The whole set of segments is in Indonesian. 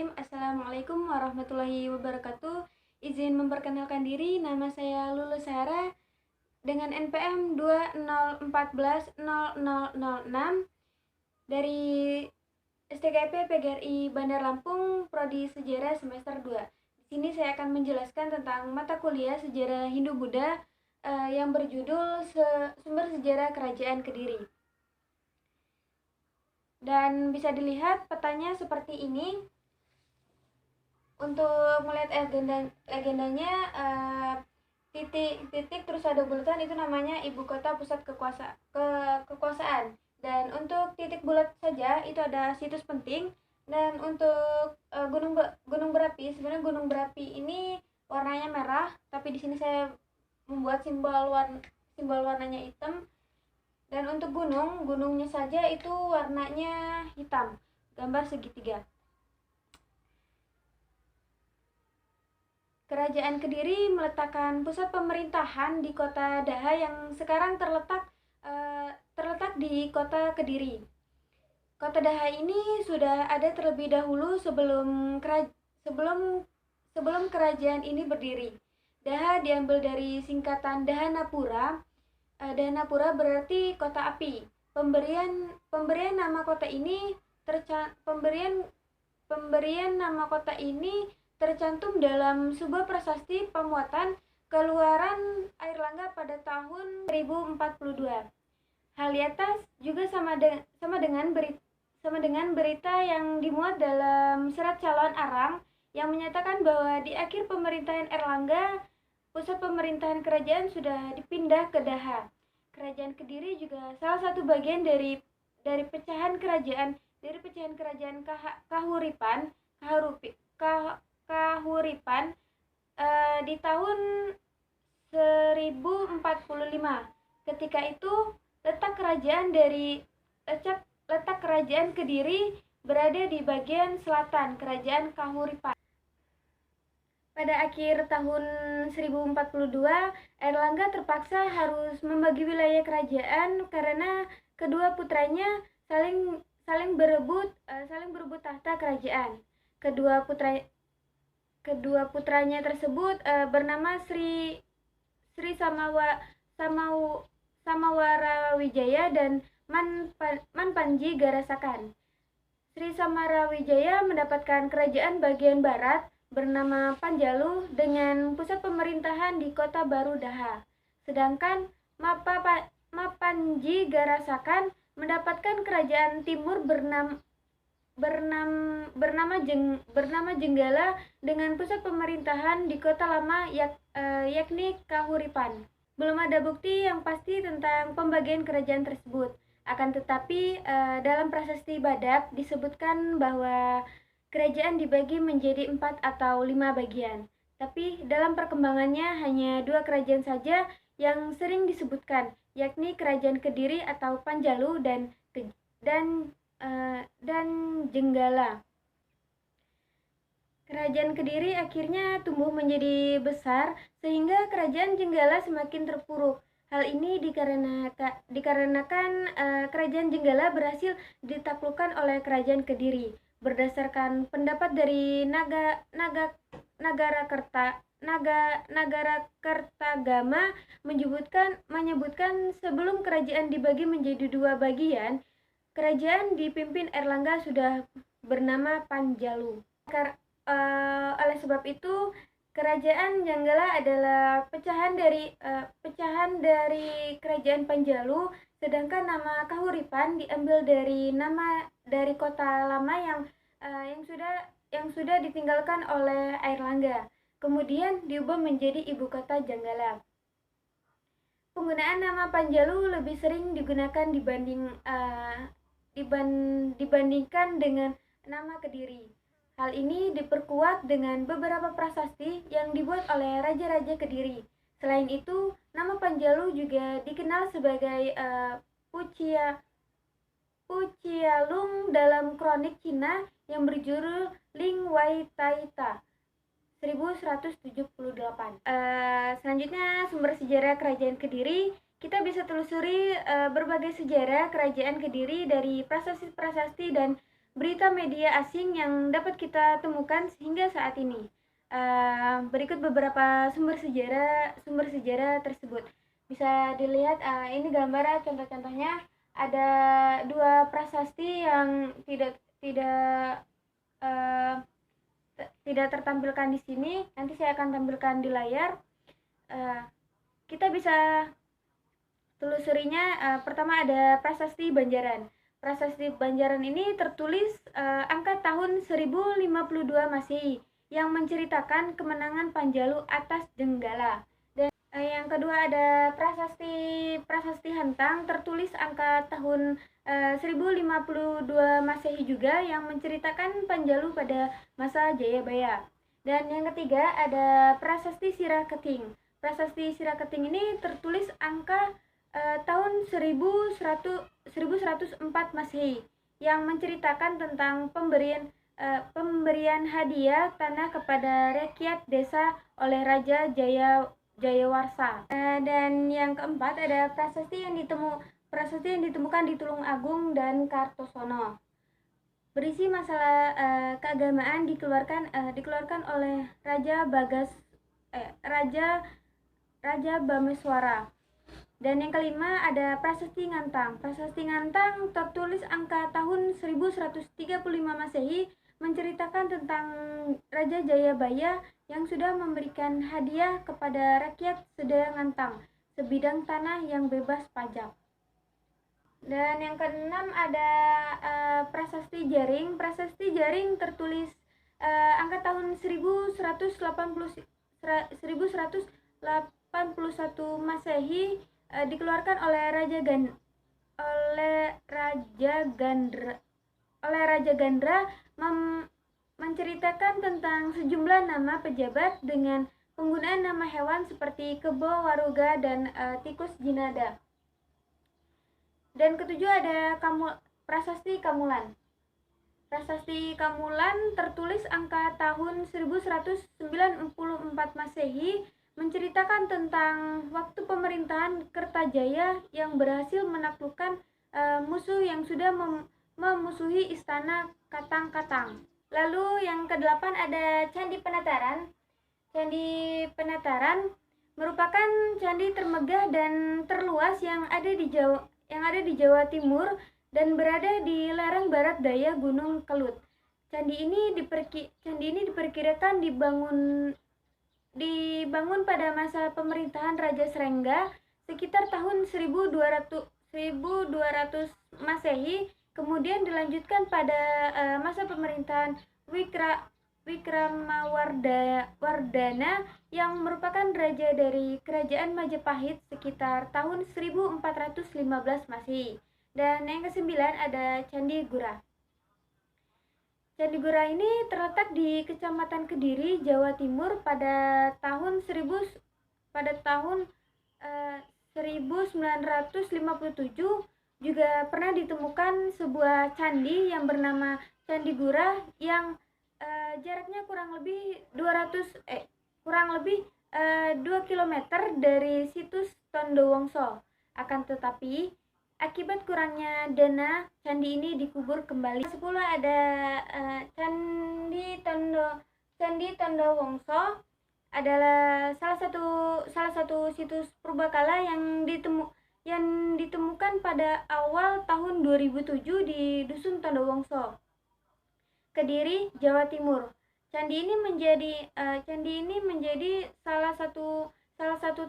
Bismillahirrahmanirrahim. Assalamualaikum warahmatullahi wabarakatuh. Izin memperkenalkan diri, nama saya Lulu Sarah dengan NPM 20140006 dari STKP PGRI Bandar Lampung, Prodi Sejarah semester 2. Di sini saya akan menjelaskan tentang mata kuliah Sejarah Hindu-Buddha yang berjudul Sumber Sejarah Kerajaan Kediri. Dan bisa dilihat petanya seperti ini. Untuk melihat legendanya, titik terus ada bulatan, itu namanya ibu kota pusat kekuasaan. Dan untuk titik bulat saja itu ada situs penting. Dan untuk gunung berapi, sebenarnya gunung berapi ini warnanya merah, tapi di sini saya membuat simbol warnanya hitam. Dan untuk gunungnya saja itu warnanya hitam, gambar segitiga. Kerajaan Kediri meletakkan pusat pemerintahan di kota Daha yang sekarang terletak di kota Kediri. Kota Daha ini sudah ada terlebih dahulu sebelum kerajaan ini berdiri. Daha diambil dari singkatan Dahanapura. Dahanapura berarti kota api. Pemberian nama kota ini tercantum dalam sebuah prasasti pemuatan keluaran Airlangga pada tahun 1042. Hal di atas juga sama dengan berita yang dimuat dalam Serat Calon Arang yang menyatakan bahwa di akhir pemerintahan Airlangga, pusat pemerintahan kerajaan sudah dipindah ke Daha. Kerajaan Kediri juga salah satu bagian dari pecahan kerajaan Kahuripan di tahun 1045. Ketika itu letak kerajaan Kediri berada di bagian selatan kerajaan Kahuripan. Pada akhir tahun 1042, Airlangga terpaksa harus membagi wilayah kerajaan karena kedua putranya saling berebut tahta kerajaan. Kedua putranya tersebut bernama Sri Samawaраwijaya dan Manpanji Garasakan. Sri Samawaраwijaya mendapatkan kerajaan bagian barat bernama Panjalu dengan pusat pemerintahan di kota baru Daha. Sedangkan Mapanji Garasakan mendapatkan kerajaan timur bernama Jenggala dengan pusat pemerintahan di kota lama yakni Kahuripan. Belum ada bukti yang pasti tentang pembagian kerajaan tersebut. Akan tetapi dalam prasasti Badak disebutkan bahwa kerajaan dibagi menjadi 4 atau 5 bagian. Tapi dalam perkembangannya hanya 2 kerajaan saja yang sering disebutkan, yakni Kerajaan Kediri atau Panjalu dan Jenggala. Kerajaan Kediri akhirnya tumbuh menjadi besar sehingga kerajaan Jenggala semakin terpuruk. Hal ini dikarenakan kerajaan Jenggala berhasil ditaklukkan oleh kerajaan Kediri. Berdasarkan pendapat dari Nagara Kertagama menyebutkan sebelum kerajaan dibagi menjadi 2 bagian, kerajaan dipimpin Airlangga sudah bernama Panjalu. Oleh sebab itu, kerajaan Jenggala adalah pecahan dari kerajaan Panjalu, sedangkan nama Kahuripan diambil dari kota lama yang sudah ditinggalkan oleh Airlangga, kemudian diubah menjadi ibu kota Jenggala. Penggunaan nama Panjalu lebih sering digunakan dibandingkan dengan nama Kediri. Hal ini diperkuat dengan beberapa prasasti yang dibuat oleh raja-raja Kediri. Selain itu, nama Panjalu juga dikenal sebagai Puchialung dalam kronik Cina yang berjudul Ling Wai Taita 1178. Selanjutnya, sumber sejarah Kerajaan Kediri. Kita bisa telusuri berbagai sejarah Kerajaan Kediri dari prasasti-prasasti dan berita media asing yang dapat kita temukan hingga saat ini. Berikut beberapa sumber sejarah tersebut. Bisa dilihat ini gambar contoh-contohnya, ada dua prasasti yang tidak uh, tidak tertampilkan di sini. Nanti saya akan tampilkan di layar. Kita bisa telusurinya. Pertama ada prasasti Banjaran. Prasasti Banjaran ini tertulis angka tahun 1052 Masehi yang menceritakan kemenangan Panjalu atas Jenggala. Dan yang kedua ada prasasti Hantang, tertulis angka tahun 1052 Masehi juga, yang menceritakan Panjalu pada masa Jayabaya. Dan yang ketiga ada prasasti Siraketing. Prasasti Siraketing ini tertulis angka tahun 1104 Masehi yang menceritakan tentang pemberian hadiah tanah kepada rakyat desa oleh Raja Jayawarsa. Dan yang keempat ada prasasti yang ditemukan di Tulungagung dan Kartosono. Berisi masalah keagamaan dikeluarkan oleh Raja Bameswara. Dan yang kelima ada prasasti Ngantang. Prasasti Ngantang tertulis angka tahun 1135 Masehi, menceritakan tentang Raja Jayabaya yang sudah memberikan hadiah kepada rakyat Sedaya Ngantang sebidang tanah yang bebas pajak. Dan yang keenam ada prasasti Jaring. Prasasti Jaring tertulis angka tahun 1181 Masehi, dikeluarkan oleh Raja Gandra, menceritakan tentang sejumlah nama pejabat dengan penggunaan nama hewan seperti kebo, waruga, dan tikus jinada. Dan ketujuh ada prasasti Kamulan. Prasasti Kamulan tertulis angka tahun 1194 Masehi, menceritakan tentang waktu pemerintahan Kertajaya yang berhasil menaklukkan musuh yang sudah memusuhi istana Katang-Katang. Lalu yang kedelapan ada Candi Penataran. Candi Penataran merupakan candi termegah dan terluas yang ada di Jawa Timur dan berada di lereng barat daya Gunung Kelut. Candi ini diperkirakan dibangun pada masa pemerintahan Raja Srengga sekitar tahun 1200 Masehi, kemudian dilanjutkan pada masa pemerintahan Wikramawardhana yang merupakan raja dari Kerajaan Majapahit sekitar tahun 1415 Masehi. Dan yang kesembilan ada Candi Gura. Candi Gura ini terletak di Kecamatan Kediri, Jawa Timur. Pada tahun 1957 juga pernah ditemukan sebuah candi yang bernama Candi Gura yang jaraknya kurang lebih 2 km dari situs Tondowongso. Akan tetapi akibat kurangnya dana, candi ini dikubur kembali. 10 ada Candi Tondowongso adalah salah satu situs purbakala yang ditemukan pada awal tahun 2007 di Dusun Tondowongso, Kediri, Jawa Timur. Candi ini menjadi salah satu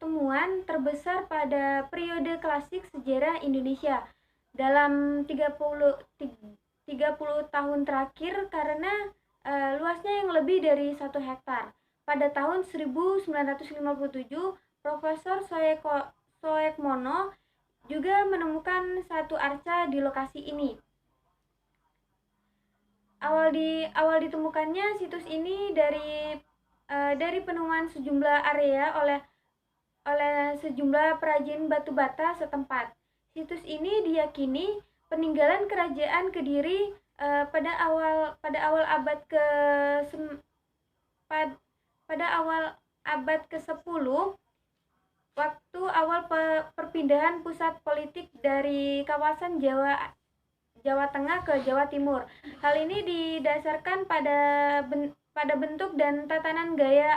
temuan terbesar pada periode klasik sejarah Indonesia dalam 30 tahun terakhir karena luasnya yang lebih dari 1 hektar. Pada tahun 1957, Profesor Soekmono juga menemukan satu arca di lokasi ini. Awal ditemukannya situs ini dari penemuan sejumlah area oleh sejumlah perajin batu bata setempat. Situs ini diyakini peninggalan kerajaan Kediri pada awal abad ke-10, waktu awal perpindahan pusat politik dari kawasan Jawa Tengah ke Jawa Timur. Hal ini didasarkan pada bentuk dan tatanan gaya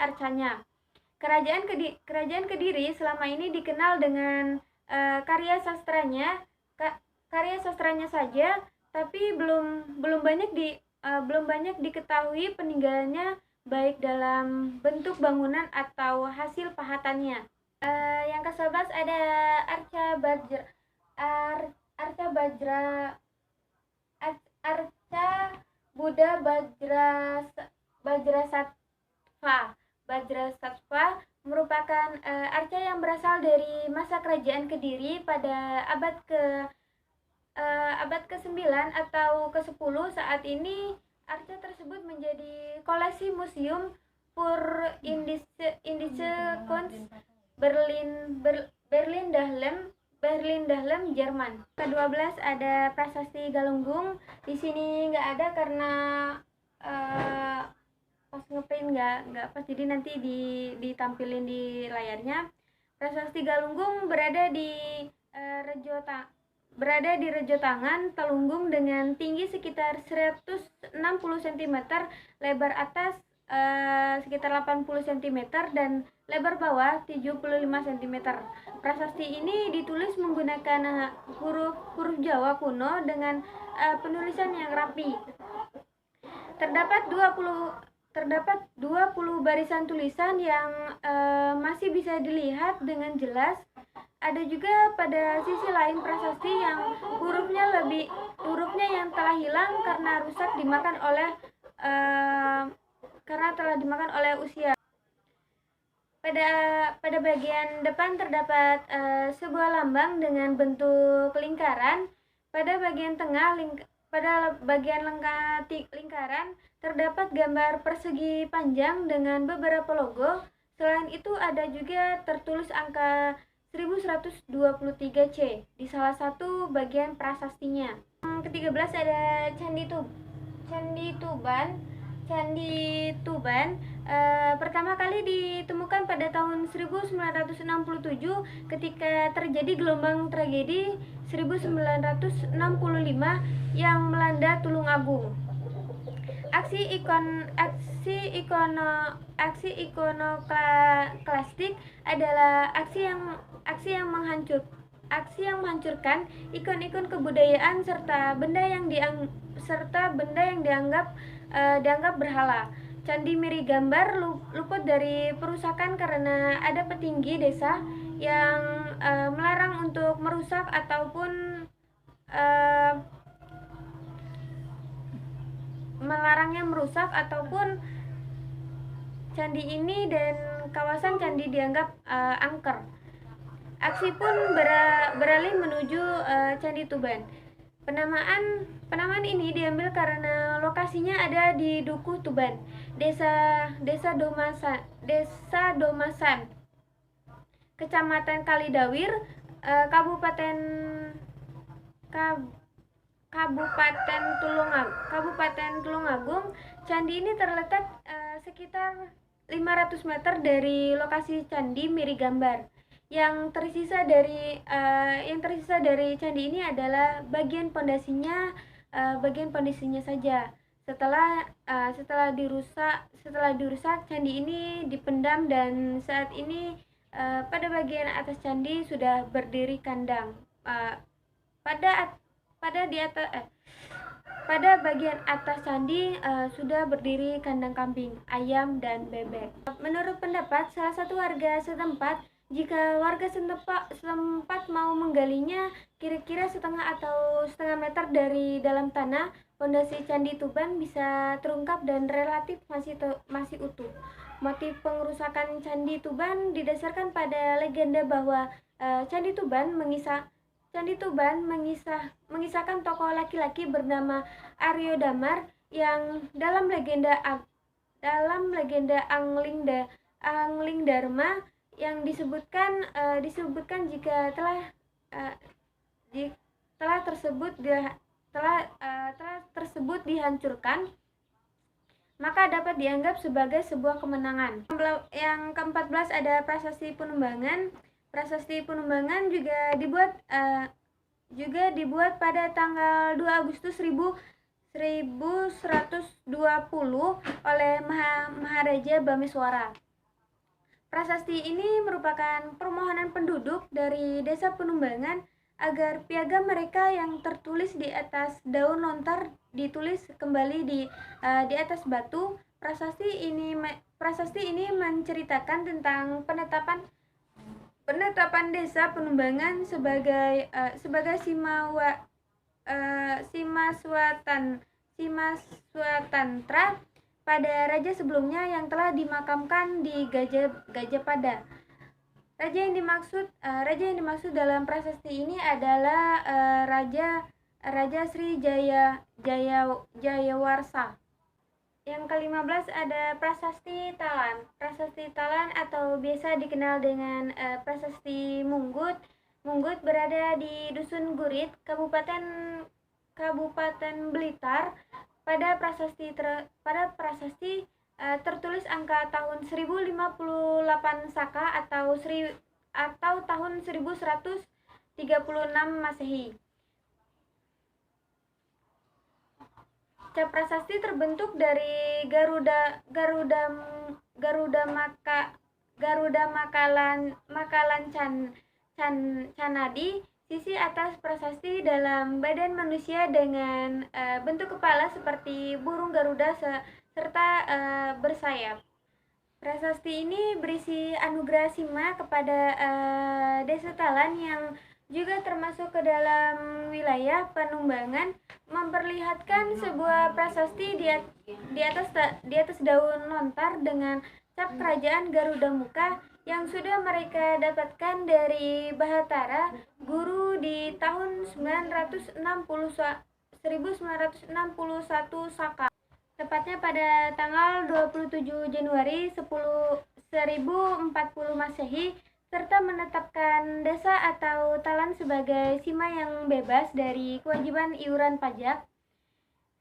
arcanya. Kerajaan Kediri selama ini dikenal dengan karya sastranya saja, tapi belum banyak diketahui peninggalannya baik dalam bentuk bangunan atau hasil pahatannya. Yang ke-11 ada Arca Buddha Bajrasattva merupakan arca yang berasal dari masa kerajaan Kediri pada abad ke-9 atau ke-10. Saat ini arca tersebut menjadi koleksi Museum für Indische Kunst Berlin Dahlem, Jerman. Ke-12 ada Prasasti Galunggung. Di sini nggak ada karena pas ngeprint nggak pas, jadi nanti ditampilin di layarnya. Prasasti Galunggung berada di Rejo Tangan, Telunggung, dengan tinggi sekitar 160 cm, lebar atas sekitar 80 cm dan lebar bawah 75 cm. Prasasti ini ditulis menggunakan huruf Jawa kuno dengan penulisan yang rapi. Terdapat 20 barisan tulisan yang masih bisa dilihat dengan jelas. Ada juga pada sisi lain prasasti yang hurufnya yang telah hilang karena rusak telah dimakan oleh usia. Pada bagian depan terdapat sebuah lambang dengan bentuk lingkaran. Pada bagian tengah lingkaran terdapat gambar persegi panjang dengan beberapa logo. Selain itu ada juga tertulis angka 1123C di salah satu bagian prasastinya. Yang ke-13 ada Candi Tuban. Pertama kali ditemukan pada tahun 1967 ketika terjadi gelombang tragedi 1965 yang melanda Tulungagung. Aksi ikonoklastik adalah aksi yang menghancurkan ikon-ikon kebudayaan serta benda yang dianggap berhala. Candi Miri Gambar luput dari perusakan karena ada petinggi desa yang melarang untuk merusak ataupun candi ini, dan kawasan candi dianggap angker. Aksi pun beralih menuju Candi Tuban. Penamaan ini diambil karena lokasinya ada di Dukuh Tuban, Desa Domasan, Kecamatan Kalidawir, Kabupaten Tulungagung. Candi ini terletak sekitar 500 meter dari lokasi Candi Miri Gambar. Yang tersisa dari candi ini adalah bagian pondasinya saja. Setelah dirusak, candi ini dipendam dan saat ini pada bagian atas candi sudah berdiri kandang. Pada bagian atas candi sudah berdiri kandang kambing, ayam, dan bebek. Menurut pendapat salah satu warga setempat, jika warga setempat mau menggalinya kira-kira setengah meter dari dalam tanah, pondasi Candi Tuban bisa terungkap dan relatif masih utuh. Motif pengerusakan Candi Tuban didasarkan pada legenda bahwa Candi Tuban mengisahkan tokoh laki-laki bernama Aryo Damar yang dalam legenda Angling Dharma yang disebutkan jika tersebut dihancurkan, maka dapat dianggap sebagai sebuah kemenangan. Yang ke-14 ada Prasasti Penumbangan. Prasasti Penumbangan juga juga dibuat pada tanggal 2 Agustus 1120 oleh Maharaja Bameswara. Prasasti ini merupakan permohonan penduduk dari desa Penumbangan agar piagam mereka yang tertulis di atas daun lontar ditulis kembali di atas batu. Prasasti ini menceritakan tentang penetapan desa Penumbangan sebagai Simaswatantra pada raja sebelumnya yang telah dimakamkan di Gajapada. Raja yang dimaksud dalam prasasti ini adalah Raja Sri Jayawarsa. Yang ke-15 ada Prasasti Talan. Prasasti Talan atau biasa dikenal dengan Prasasti Munggut. Munggut berada di Dusun Gurit, Kabupaten Blitar. Pada prasasti tertulis angka tahun 1058 Saka atau tahun 1136 Masehi. Cap prasasti terbentuk dari Garuda Makalan Canadi. Sisi atas prasasti dalam badan manusia dengan bentuk kepala seperti burung Garuda serta bersayap. Prasasti ini berisi anugerah Sima kepada Desa Talan yang juga termasuk ke dalam wilayah Panumbangan, memperlihatkan sebuah prasasti di atas daun lontar dengan cap kerajaan Garuda Muka yang sudah mereka dapatkan dari Bahatara, guru di tahun 1961 Saka. Tepatnya pada tanggal 27 Januari 1040 Masehi, serta menetapkan desa atau talan sebagai sima yang bebas dari kewajiban iuran pajak,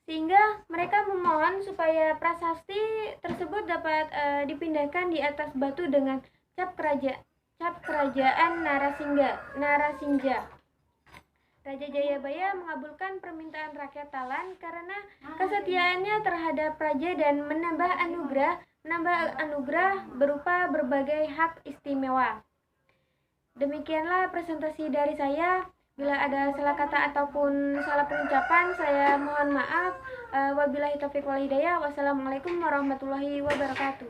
sehingga mereka memohon supaya prasasti tersebut dapat dipindahkan di atas batu dengan cap kerajaan Narasingja. Raja Jayabaya mengabulkan permintaan rakyat Talan karena kesetiaannya terhadap raja dan menambah anugerah berupa berbagai hak istimewa. Demikianlah presentasi dari saya. Bila ada salah kata ataupun salah pengucapan, saya mohon maaf. Wabillahi taufiq wal hidayah. Wassalamualaikum warahmatullahi wabarakatuh.